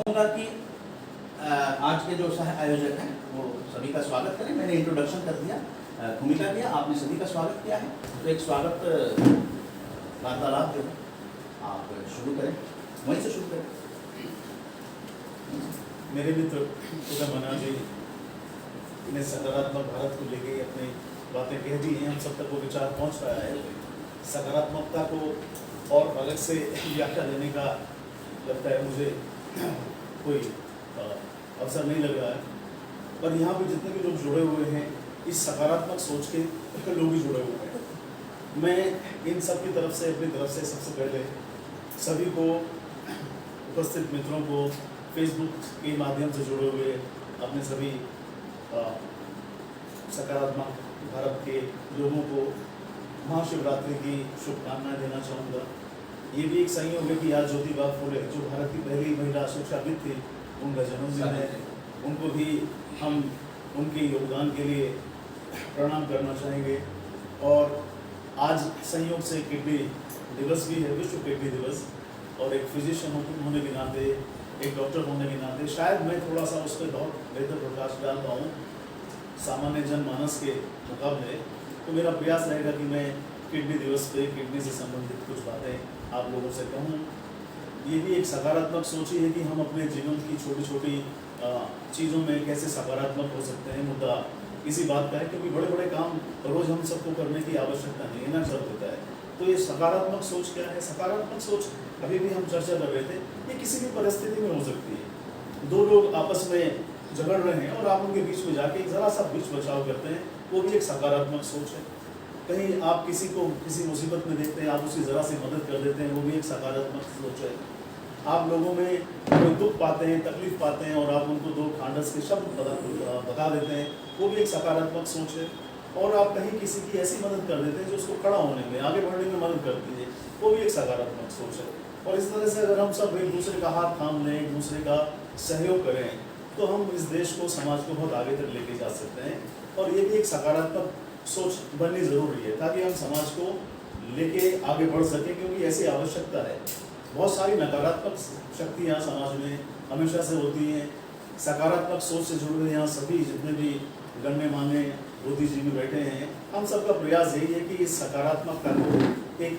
चाहूँगा कि आज के जो सह आयोजक हैं वो सभी का स्वागत करें। मैंने इंट्रोडक्शन कर दिया, भूमिका दिया, आपने सभी का स्वागत किया है, तो एक स्वागत वार्तालाप जो है आप शुरू करें, वहीं से शुरू करें। मेरे मित्र उदय मना जी ने सकारात्मक भारत को लेके अपनी बातें कह दी हैं, हम सब तक वो विचार पहुंच रहा है। सकारात्मकता को और अलग से व्याख्या देने का लगता है मुझे कोई अवसर नहीं लग रहा है, पर यहाँ पे जितने भी लोग जुड़े हुए हैं इस सकारात्मक सोच के लोग ही जुड़े हुए हैं। मैं इन सब की तरफ से अपनी तरफ से सबसे पहले सभी को, उपस्थित मित्रों को, फेसबुक के माध्यम से जुड़े हुए अपने सभी सकारात्मक भारत के लोगों को महाशिवरात्रि की शुभकामनाएं देना चाहूँगा। ये भी एक संयोग है कि आज ज्योतिबा फुले जो भारत की पहली महिला शिक्षाविद थी, उनका जन्मदिन है। उनको भी हम उनके योगदान के लिए प्रणाम करना चाहेंगे। और आज संयोग से किडनी दिवस भी है, विश्व किडनी दिवस, और एक फिजिशियन होने के नाते, एक डॉक्टर होने के नाते शायद मैं थोड़ा सा उस पर बहुत बेहतर प्रकाश डाल पाऊँ सामान्य जनमानस के मुकाबले। तो मेरा प्रयास रहेगा कि मैं किडनी दिवस पे किडनी से संबंधित कुछ बातें आप लोगों से कहूँ। ये भी एक सकारात्मक सोच ही है कि हम अपने जीवन की छोटी छोटी चीज़ों में कैसे सकारात्मक हो सकते हैं। मुद्दा इसी बात का है क्योंकि बड़े बड़े काम रोज़ हम सबको करने की आवश्यकता नहीं है ना, जरूरत होता है। तो ये सकारात्मक सोच क्या है? सकारात्मक सोच अभी भी हम चर्चा कर रहे थे, ये किसी भी परिस्थिति में हो सकती है। दो लोग आपस में झगड़ रहे हैं और आप उनके बीच में जाके ज़रा सा बीच बचाव करते हैं, वो भी एक सकारात्मक सोच है। कहीं आप किसी को किसी मुसीबत में देखते हैं, आप उसकी ज़रा सी मदद कर देते हैं, वो भी एक सकारात्मक सोच है। आप लोगों में कोई दुख पाते हैं, तकलीफ पाते हैं और आप उनको दो खांडस के शब्द बता देते हैं, वो भी एक सकारात्मक सोच है। और आप कहीं किसी की ऐसी मदद कर देते हैं जो उसको खड़ा होने में, आगे बढ़ने में मदद करती है, वो भी एक सकारात्मक सोच है। और इस तरह से अगर हम सब एक दूसरे का हाथ थाम लें, एक दूसरे का सहयोग करें, तो हम इस देश को, समाज को बहुत आगे तक लेके जा सकते हैं। और ये भी एक सकारात्मक सोच बननी ज़रूरी है ताकि हम समाज को लेके आगे बढ़ सकें, क्योंकि ऐसी आवश्यकता है। बहुत सारी नकारात्मक शक्तियाँ समाज में हमेशा से होती हैं। सकारात्मक सोच से जुड़े यहाँ सभी जितने भी गण्यमान्य बुद्धिजीवी बैठे हैं, हम सबका प्रयास यही है कि इस सकारात्मकता को एक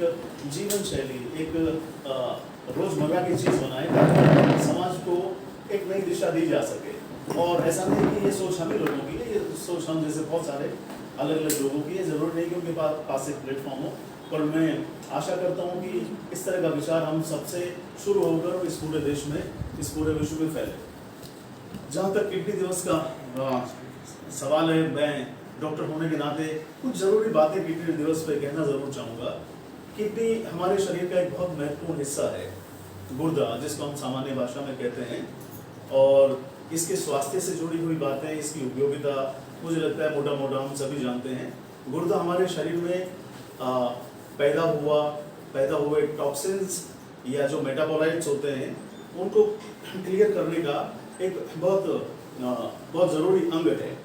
जीवन शैली, एक रोज़मर्रा की चीज़ बनाए ताकि समाज को एक नई दिशा दी जा सके। और ऐसा नहीं कि ये सोच हम ही लोगों की है, ये सोच हम जैसे बहुत सारे अलग अलग लोगों की है। ज़रूर नहीं कि उनके पास एक प्लेटफॉर्म हो, पर मैं आशा करता हूँ कि इस तरह का विचार हम सबसे शुरू होकर इस पूरे देश में, इस पूरे विश्व में फैले। जहाँ तक किडनी दिवस का सवाल है, मैं डॉक्टर होने के नाते कुछ ज़रूरी बातें किडनी दिवस पे कहना ज़रूर चाहूँगा। किडनी हमारे शरीर का एक बहुत महत्वपूर्ण हिस्सा है, गुर्दा जिसको हम सामान्य भाषा में कहते हैं। और इसके स्वास्थ्य से जुड़ी हुई बातें, इसकी उपयोगिता मुझे लगता है मोटा मोटा हम सभी जानते हैं। गुर्दा हमारे शरीर में पैदा हुए टॉक्सिन्स या जो मेटाबोलाइट्स होते हैं उनको क्लियर करने का एक बहुत ज़रूरी अंग है।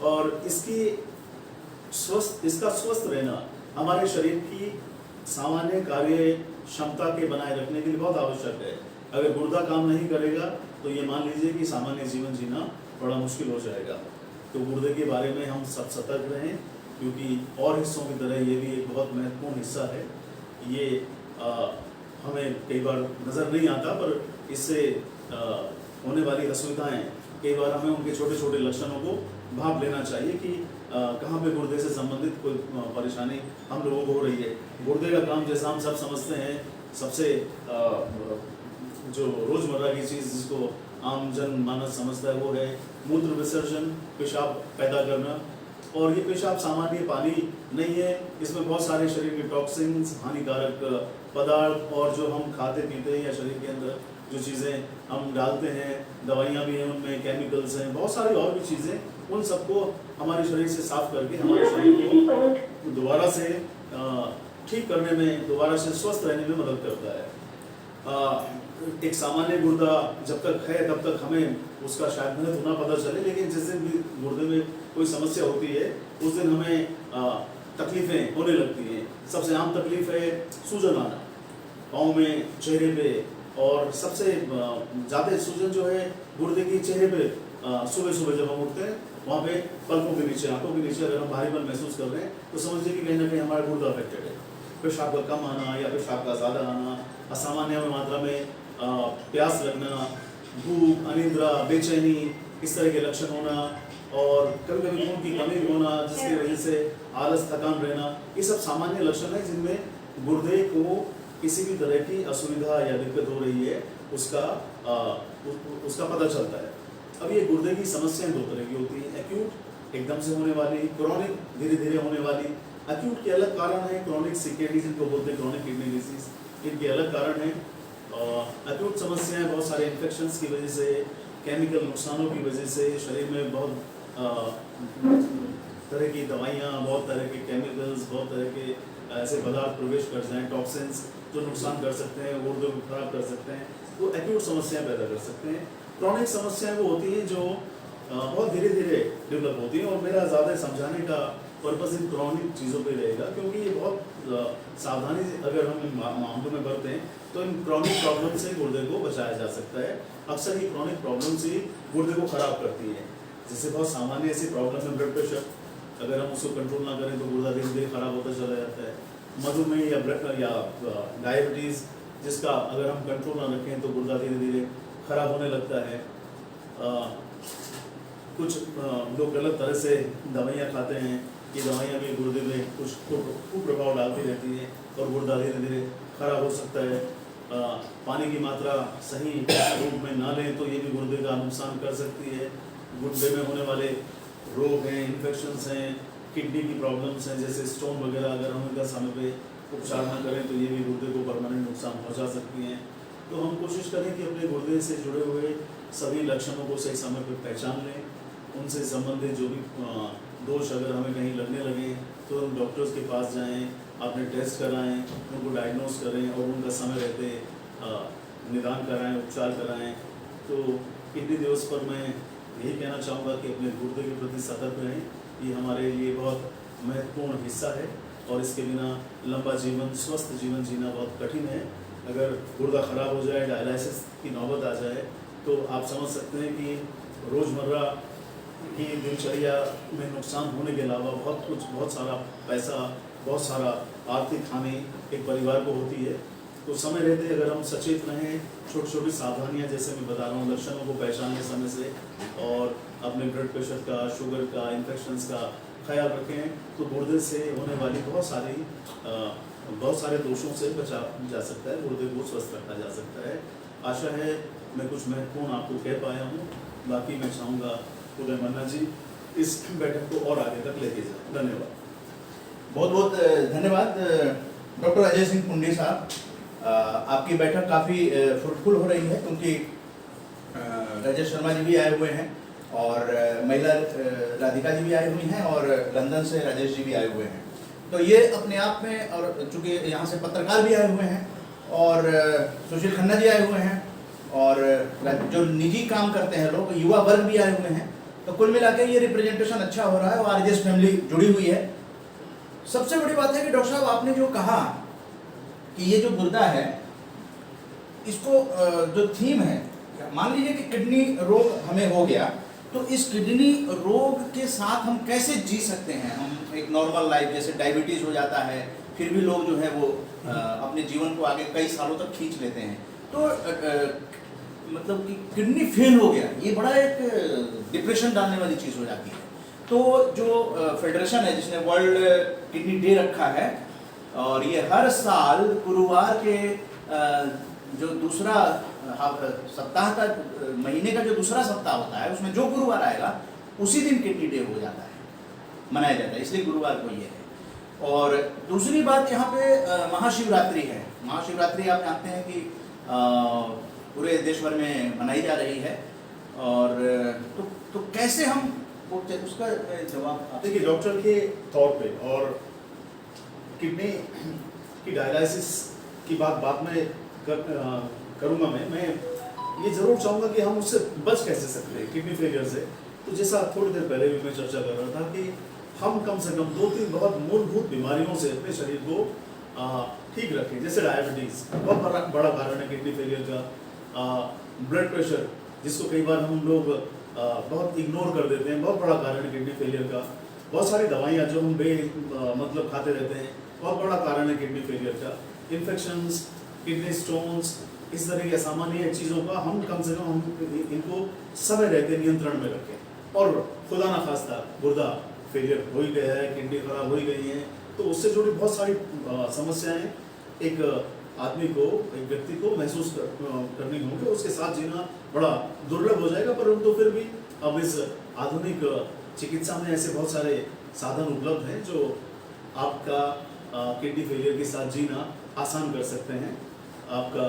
और इसका स्वस्थ रहना हमारे शरीर की सामान्य कार्य क्षमता के बनाए रखने के लिए बहुत आवश्यक है। अगर गुर्दा काम नहीं करेगा तो ये मान लीजिए कि सामान्य जीवन जीना बड़ा मुश्किल हो जाएगा। तो गुर्दे के बारे में हम सब सतर्क रहें, क्योंकि और हिस्सों की तरह ये भी एक बहुत महत्वपूर्ण हिस्सा है। ये हमें कई बार नज़र नहीं आता, पर इससे होने वाली असुविधाएं कई बार हमें उनके छोटे छोटे लक्षणों को भांप लेना चाहिए कि कहाँ पे गुर्दे से संबंधित कोई परेशानी हम लोगों को हो रही है। गुर्दे का काम जैसा हम सब समझते हैं, सबसे जो रोज़मर्रा की चीज़ जिसको आम जन मानस समझता है वो है मूत्र विसर्जन, पेशाब पैदा करना। और ये पेशाब सामान्य पानी नहीं है, इसमें बहुत सारे शरीर के टॉक्सिन्स, हानिकारक पदार्थ और जो हम खाते पीते हैं या शरीर के अंदर जो चीज़ें हम डालते हैं, दवाइयाँ भी हैं, उनमें केमिकल्स हैं, बहुत सारी और भी चीज़ें, उन सबको हमारे शरीर से साफ करके हमारे शरीर को दोबारा से ठीक करने में, दोबारा से स्वस्थ रहने में मदद करता है। एक सामान्य गुर्दा जब तक है तब तक हमें उसका शायद महत्व ना पता चले, लेकिन जिस दिन भी गुर्दे में कोई समस्या होती है उस दिन हमें तकलीफ़ें होने लगती हैं। सबसे आम तकलीफ़ है सूजन आना, पाँव में, चेहरे पे और सबसे ज़्यादा सूजन जो है गुर्दे की चेहरे पे सुबह सुबह जब हम उठते हैं वहाँ पे पलकों के नीचे, आंखों के नीचे अगर हम भारीपन महसूस कर रहे हैं तो समझिए कि कहीं ना कहीं हमारा गुर्दा अफेक्टेड है। पेशाब का कम आना या पेशाब का ज़्यादा आना, असामान्य मात्रा में प्यास लगना, भूख, अनिद्रा, बेचैनी, इस तरह के लक्षण होना और कभी कभी खून की कमी भी होना जिसकी वजह से आलस, थकान रहना, ये सब सामान्य लक्षण है जिनमें गुर्दे को किसी भी तरह की असुविधा या दिक्कत हो रही है उसका पता चलता है। अब ये गुर्दे की समस्याएं दो तरह की होती हैं, एक्यूट एकदम से होने वाली, क्रॉनिक धीरे धीरे होने वाली। एक्यूट के अलग कारण है, क्रॉनिक सीकेडी जिनको बोलते हैं क्रॉनिक किडनी डिजीज, इनके अलग कारण है। एक्यूट समस्याएं बहुत सारे इन्फेक्शंस की वजह से, केमिकल नुकसानों की वजह से, शरीर में बहुत तरह की दवाइयाँ, बहुत तरह के केमिकल्स, बहुत तरह के ऐसे पदार्थ प्रवेश कर जाएं, टॉक्सिन्स जो नुकसान कर सकते हैं, गुर्दे को खराब कर सकते हैं, वो एक्यूट समस्याएं पैदा कर सकते हैं। क्रॉनिक समस्याएं वो होती हैं जो बहुत धीरे धीरे डेवलप होती हैं और मेरा ज़्यादा समझाने का पर्पस इन क्रॉनिक चीज़ों पे रहेगा क्योंकि ये बहुत सावधानी अगर हम इन मामलों में बरतें तो इन क्रॉनिक प्रॉब्लम से गुर्दे को बचाया जा सकता है। अक्सर ये क्रॉनिक प्रॉब्लम्स ही गुर्दे को ख़राब करती है। जैसे बहुत सामान्य ऐसी प्रॉब्लम है ब्लड प्रेशर, अगर हम उसको कंट्रोल ना करें तो गुर्दा धीरे धीरे ख़राब होता चला जाता है। मधुमेह या डायबिटीज़ जिसका अगर हम कंट्रोल ना रखें तो गुर्दा धीरे धीरे ख़राब होने लगता है। कुछ लोग गलत तरह से दवाइयाँ खाते हैं, ये दवाइयाँ भी गुर्दे में कुछ कुप्रभाव डालती रहती हैं और गुर्दा धीरे धीरे ख़राब हो सकता है। पानी की मात्रा सही रूप में ना लें तो ये भी गुर्दे का नुकसान कर सकती है। गुर्दे में होने वाले रोग हैं, इन्फेक्शंस हैं, किडनी की प्रॉब्लम्स हैं जैसे स्टोन वगैरह, अगर हम इनका समय पे उपचार ना करें तो ये भी गुर्दे को परमानेंट नुकसान पहुँचा सकती हैं। तो हम कोशिश करें कि अपने गुर्दे से जुड़े हुए सभी लक्षणों को सही समय पर पहचान लें, उनसे संबंधित जो भी दोष अगर हमें कहीं लगने लगे तो हम डॉक्टर्स के पास जाएं, अपने टेस्ट कराएं, उनको डायग्नोस करें और उनका समय रहते निदान कराएं, उपचार कराएं। तो किडनी दिवस पर मैं यही कहना चाहूँगा कि अपने गुर्दे के प्रति सतर्क रहें, ये हमारे लिए बहुत महत्वपूर्ण हिस्सा है और इसके बिना लंबा जीवन, स्वस्थ जीवन जीना बहुत कठिन है। अगर गुर्दा ख़राब हो जाए, डायलिसिस की नौबत आ जाए तो आप समझ सकते हैं कि रोज़मर्रा की दिनचर्या में नुकसान होने के अलावा बहुत सारा पैसा, बहुत सारा आर्थिक हानि एक परिवार को होती है। तो समय रहते अगर हम सचेत रहें, छोटी छोटी सावधानियां जैसे मैं बता रहा हूँ, लक्षणों को पहचानने समय से और अपने ब्लड प्रेशर का, शुगर का, इन्फेक्शंस का ख्याल रखें तो गुर्दे से होने वाली बहुत सारे दोषों से बचा जा सकता है, गुर्दे को स्वस्थ रखा जा सकता है। आशा है मैं कुछ महत्वपूर्ण आपको कह पाया हूँ। बाकी मैं चाहूँगा उदय मन्ना जी इस बैठक को और आगे तक लेके जाए। धन्यवाद। बहुत बहुत धन्यवाद डॉक्टर अजय सिंह पुंडी साहब। आपकी बैठक काफ़ी फ्रूटफुल हो रही है क्योंकि राजेश शर्मा जी भी आए हुए हैं और महिला राधिका जी भी आई हुई हैं और लंदन से राजेश जी भी आए हुए हैं। तो ये अपने आप में, और चूँकि यहाँ से पत्रकार भी आए हुए हैं और सुशील खन्ना जी आए हुए हैं और जो निजी काम करते हैं लोग, युवा वर्ग भी आए हुए हैं, तो कुल मिला के ये रिप्रेजेंटेशन अच्छा हो रहा है और आरजेएस फैमिली जुड़ी हुई है। सबसे बड़ी बात है कि डॉक्टर साहब आपने जो कहा कि ये जो गुर्दा है, इसको जो थीम है, मान लीजिए कि किडनी रोग हमें हो गया तो इस किडनी रोग के साथ हम कैसे जी सकते हैं। हम एक नॉर्मल लाइफ, जैसे डायबिटीज़ हो जाता है फिर भी लोग जो है वो अपने जीवन को आगे कई सालों तक खींच लेते हैं। तो मतलब कि किडनी फेल हो गया, ये बड़ा एक डिप्रेशन डालने वाली चीज़ हो जाती है। तो जो फेडरेशन है जिसने वर्ल्ड किडनी डे रखा है और ये हर साल गुरुवार के जो दूसरा सप्ताह का, महीने का जो दूसरा सप्ताह होता है उसमें जो गुरुवार आएगा उसी दिन किडनी डे हो जाता है, मनाया जाता है, इसलिए गुरुवार को ये है। और दूसरी बात यहाँ पे महाशिवरात्रि है। महाशिवरात्रि आप जानते हैं कि पूरे देश भर में मनाई जा रही है और तो कैसे हम उसका जवाब देखिए, डॉक्टर के तौर पे और किडनी की डायलिसिस की बात में करूँगा। मैं ये ज़रूर चाहूँगा कि हम उससे बच कैसे सकते हैं किडनी फेलियर से। तो जैसा थोड़ी देर पहले भी मैं चर्चा कर रहा था कि हम कम से कम 2-3 बहुत मूलभूत बीमारियों से अपने शरीर को ठीक रखें। जैसे डायबिटीज़ बहुत बड़ा कारण है किडनी फेलियर का, ब्लड प्रेशर जिसको कई बार हम लोग बहुत इग्नोर कर देते हैं, बहुत बड़ा कारण है किडनी फेलियर का। बहुत सारी दवाइयाँ जो हम मतलब खाते रहते हैं, बहुत बड़ा कारण है किडनी फेलियर का। इन्फेक्शंस, किडनी स्टोन्स, इस तरह की असामान्य चीज़ों का हम कम से कम हम इनको समय रहते नियंत्रण में रखें। और खुदा न खास्ता गुर्दा फेलियर हो ही गया है, किडनी खराब हो ही गई है, तो उससे जुड़ी बहुत सारी समस्याएं एक आदमी को, एक व्यक्ति को महसूस करनी होंगी। उसके साथ जीना बड़ा दुर्लभ हो जाएगा, परंतु फिर भी अब इस आधुनिक चिकित्सा में ऐसे बहुत सारे साधन उपलब्ध हैं जो आपका किडनी फेलियर के साथ जीना आसान कर सकते हैं। आपका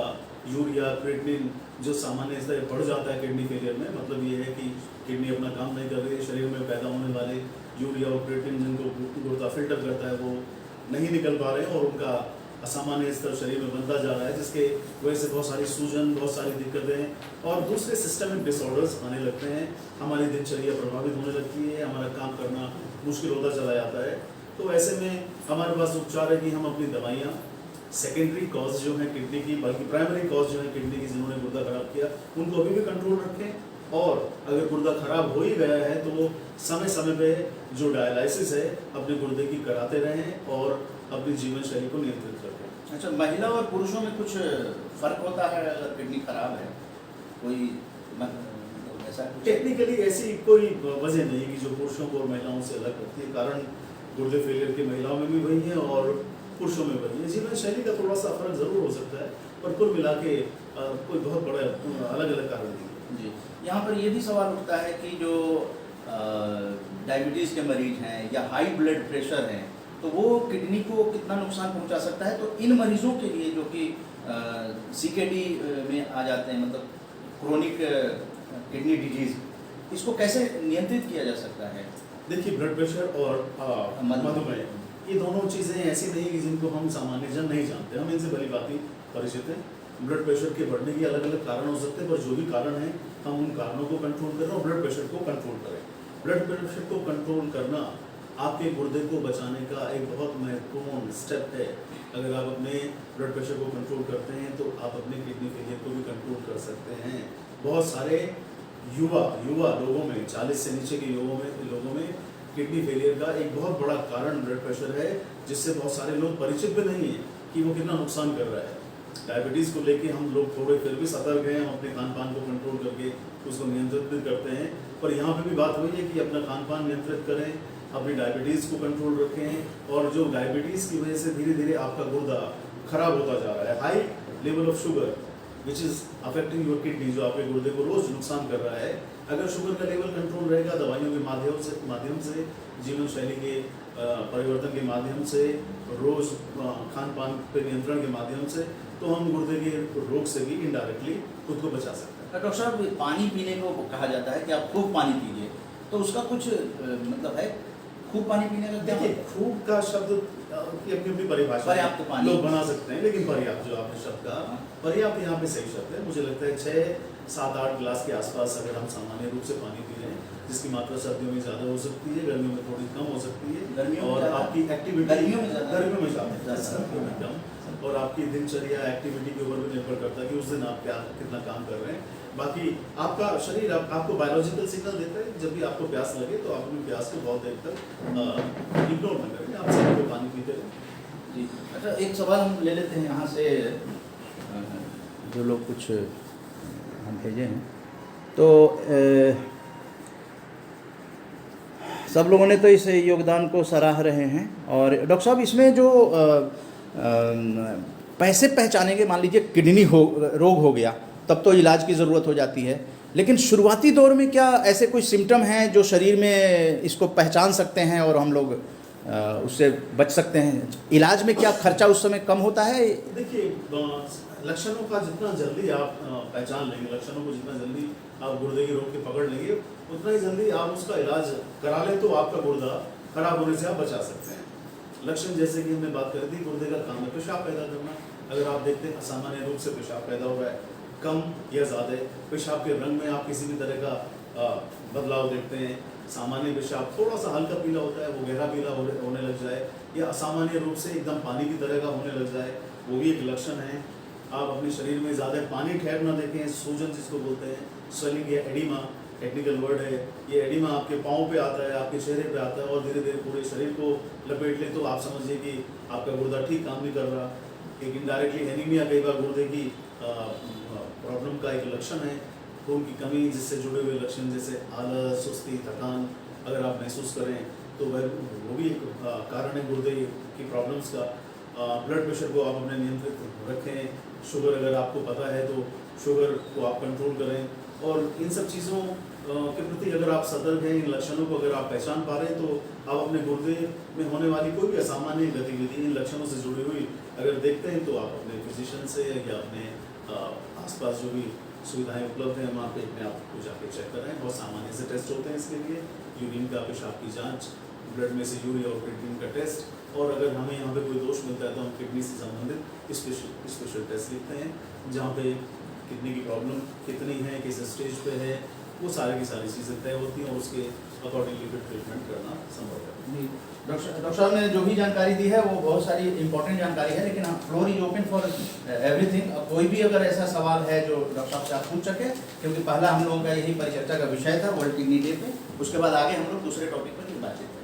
यूरिया, क्रिएटिनिन जो सामान्य स्तर बढ़ जाता है किडनी फेलियर में, मतलब ये है कि किडनी अपना काम नहीं कर रही है, शरीर में पैदा होने वाले यूरिया और क्रिएटिनिन जिनको गुर्दा फिल्टर करता है वो नहीं निकल पा रहे हैं और उनका असामान्य स्तर शरीर में बनता जा रहा है, जिसके वजह से बहुत सारी सूजन, बहुत सारी दिक्कतें और दूसरे सिस्टमिक डिसऑर्डर्स आने लगते हैं। हमारी दिनचर्या प्रभावित होने लगती है, हमारा काम करना मुश्किल होता चला जाता है। तो ऐसे में हमारे पास उपचार है कि हम अपनी दवाइयाँ सेकेंडरी कॉज जो है किडनी की, बल्कि प्राइमरी कॉज जो है किडनी की जिन्होंने गुर्दा खराब किया उनको अभी भी कंट्रोल रखें। और अगर गुर्दा खराब हो ही गया है तो समय समय पे जो डायलिसिस है अपने गुर्दे की कराते रहें और अपनी जीवन शैली को नियंत्रित करें। अच्छा, महिला और पुरुषों में कुछ फर्क होता है अगर किडनी खराब है? कोई ऐसा टेक्निकली ऐसी कोई वजह नहीं कि जो पुरुषों को और महिलाओं से अलग करती है। कारण गुर्दे फेलियर की महिलाओं में भी वही है और पुरुषों में वही है। जीवन शैली का थोड़ा सा फर्क जरूर हो सकता है, पर कुल मिला के कोई बहुत बड़ा अलग अलग कारण नहीं है। जी, यहाँ पर ये भी सवाल उठता है कि जो डायबिटीज़ के मरीज हैं या हाई ब्लड प्रेशर हैं तो वो किडनी को कितना नुकसान पहुंचा सकता है। तो इन मरीजों के लिए जो कि CKD में आ जाते हैं, मतलब क्रोनिक किडनी डिजीज़, इसको कैसे नियंत्रित किया जा सकता है? देखिए, ब्लड प्रेशर और मधुमेह ये दोनों चीज़ें ऐसी नहीं कि जिनको हम सामान्य जन नहीं जानते, हम इनसे भली भांति परिचित हैं। ब्लड प्रेशर के बढ़ने के अलग अलग कारण हो सकते हैं, पर जो भी कारण है हम उन कारणों को कंट्रोल करें और ब्लड प्रेशर को कंट्रोल करें। ब्लड प्रेशर को कंट्रोल करना आपके गुर्दे को बचाने का एक बहुत महत्वपूर्ण स्टेप है। अगर आप अपने ब्लड प्रेशर को कंट्रोल करते हैं तो आप अपने किडनी फेलियर को भी कंट्रोल कर सकते हैं। बहुत सारे युवा लोगों में, 40 से नीचे के लोगों में किडनी फेलियर का एक बहुत बड़ा कारण ब्लड प्रेशर है, जिससे बहुत सारे लोग परिचित भी नहीं है कि वो कितना नुकसान कर रहा है। डायबिटीज़ को लेके हम लोग थोड़े फिर भी सतर्क हैं, हम अपने खान पान को कंट्रोल करके उसको नियंत्रित भी करते हैं, पर यहाँ पे भी बात वही है कि अपना खान पान नियंत्रित करें, अपनी डायबिटीज़ को कंट्रोल रखें। और जो डायबिटीज़ की वजह से धीरे धीरे आपका गुर्दा खराब होता जा रहा है, high level of sugar which is affecting your kidney, जो आपके गुर्दे को रोज़ नुकसान कर रहा है, अगर शुगर का लेवल कंट्रोल रहेगा, दवाइयों के माध्यम से जीवन शैली के परिवर्तन के माध्यम से, रोज़ खान पान पर नियंत्रण के माध्यम से, तो हम गुर्दे के रोग से भी इनडायरेक्टली खुद को बचा सकते हैं। डॉक्टर साहब, पानी पीने को कहा जाता है कि आप खूब पानी पीजिए, तो उसका कुछ मतलब है? खूब पानी पीने का क्या? देखिए, खूब का शब्द की अपनी अपनी परिभाषा पर्याप्त पानी लोग बना सकते हैं, लेकिन पर्याप्त जो आपने शब्द कहा, पर्याप्त यहाँ पे सही शब्द है। मुझे लगता है 6-7-8 गिलास के आसपास अगर हम सामान्य रूप से पानी पी रहे हैं, जिसकी मात्रा सर्दियों में ज़्यादा हो सकती है, गर्मियों में थोड़ी कम हो सकती है, और आपकी एक्टिविटी गर्मियों में ज़्यादा कम, और आपकी दिनचर्या एक्टिविटी के ऊपर भी निर्भर करता है कि उस दिन आप कितना काम कर रहे हैं। बाकी आपका शरीर आपको बायोलॉजिकल सिग्नल देता है, जब भी आपको प्यास लगे तो आप अपनी प्यास को बहुत देर तक इग्नोर न करें, आप समय पे पानी पीते रहें। जी, अच्छा, एक सवाल हम ले लेते हैं यहाँ से, जो लोग कुछ हम भेजे हैं, तो सब लोगों ने तो इस योगदान को सराह रहे हैं। और डॉक्टर साहब, इसमें जो पैसे पहचाने के, मान लीजिए किडनी रोग हो गया, तब तो इलाज की ज़रूरत हो जाती है, लेकिन शुरुआती दौर में क्या ऐसे कोई सिम्टम हैं जो शरीर में इसको पहचान सकते हैं और हम लोग उससे बच सकते हैं? इलाज में क्या खर्चा उस समय कम होता है? देखिए, लक्षणों का जितना जल्दी आप पहचान लेंगे, लक्षणों को जितना जल्दी आप गुर्दे के रोग के पकड़ लेंगे, उतना ही जल्दी आप उसका इलाज करा लें तो आपका गुर्दा खराब होने से आप बचा सकते हैं। लक्षण जैसे कि हमने बात करी थी, गुर्दे का काम है पेशाब पैदा करना। अगर आप देखते हैं असामान्य रूप से पेशाब पैदा हो रहा है, कम या ज़्यादा, पेशाब के रंग में आप किसी भी तरह का बदलाव देखते हैं, सामान्य पेशाब थोड़ा सा हल्का पीला होता है, वो गहरा पीला होने लग जाए, या असामान्य रूप से एकदम पानी की तरह का होने लग जाए, वो भी एक लक्षण है। आप अपने शरीर में ज़्यादा पानी ठहर ना देखें, सूजन जिसको बोलते हैं, स्वेलिंग या एडिमा टेक्निकल वर्ड है, ये एडिमा आपके पाँव पे आता है, आपके चेहरे पे आता है और धीरे धीरे पूरे शरीर को लपेट ले तो आप समझिए कि आपका गुर्दा ठीक काम नहीं कर रहा। एक इनडायरेक्टली एनीमिया कई बार गुर्दे की प्रॉब्लम का एक लक्षण है। खून की कमी जिससे जुड़े हुए लक्षण जैसे आलस, सुस्ती, थकान अगर आप महसूस करें तो वो भी एक कारण है गुर्दे की प्रॉब्लम्स का। ब्लड प्रेशर को आप अपने नियंत्रित रखें। शुगर अगर आपको पता है तो शुगर को आप कंट्रोल करें। और इन सब चीज़ों के प्रति अगर आप सतर्क हैं, इन लक्षणों को अगर आप पहचान पा रहे हैं तो आप अपने गुर्दे में होने वाली कोई भी असामान्य गतिविधि इन लक्षणों से जुड़ी हुई अगर देखते हैं तो आप अपने फिजिशियन से या अपने आसपास जो भी सुविधाएं उपलब्ध हैं वहाँ पे अपने आप को जाके चेक करें। बहुत सामान्य से टेस्ट होते हैं इसके लिए, यूरिन का, पेशाब की जांच, ब्लड में से यूरिया और क्रिएटिनिन का टेस्ट, और अगर हमें यहाँ पे कोई दोष मिलता है तो हम किडनी से संबंधित स्पेशल टेस्ट लिखते हैं जहाँ पे किडनी की प्रॉब्लम कितनी है, किस स्टेज पे है, वो सारी की सारी चीज़ें तय होती हैं और उसके अकॉर्डिंगली फिर ट्रीटमेंट करना संभव है। डॉक्टर साहब ने जो भी जानकारी दी है वो बहुत सारी इंपॉर्टेंट जानकारी है, लेकिन floor is open for everything. कोई भी अगर ऐसा सवाल है जो डॉक्टर साहब से आप पूछ सके, क्योंकि पहला हम लोगों का यही परिचर्चा का विषय था वर्ल्ड किडनी डे पे, उसके बाद आगे हम लोग दूसरे टॉपिक पर बातचीत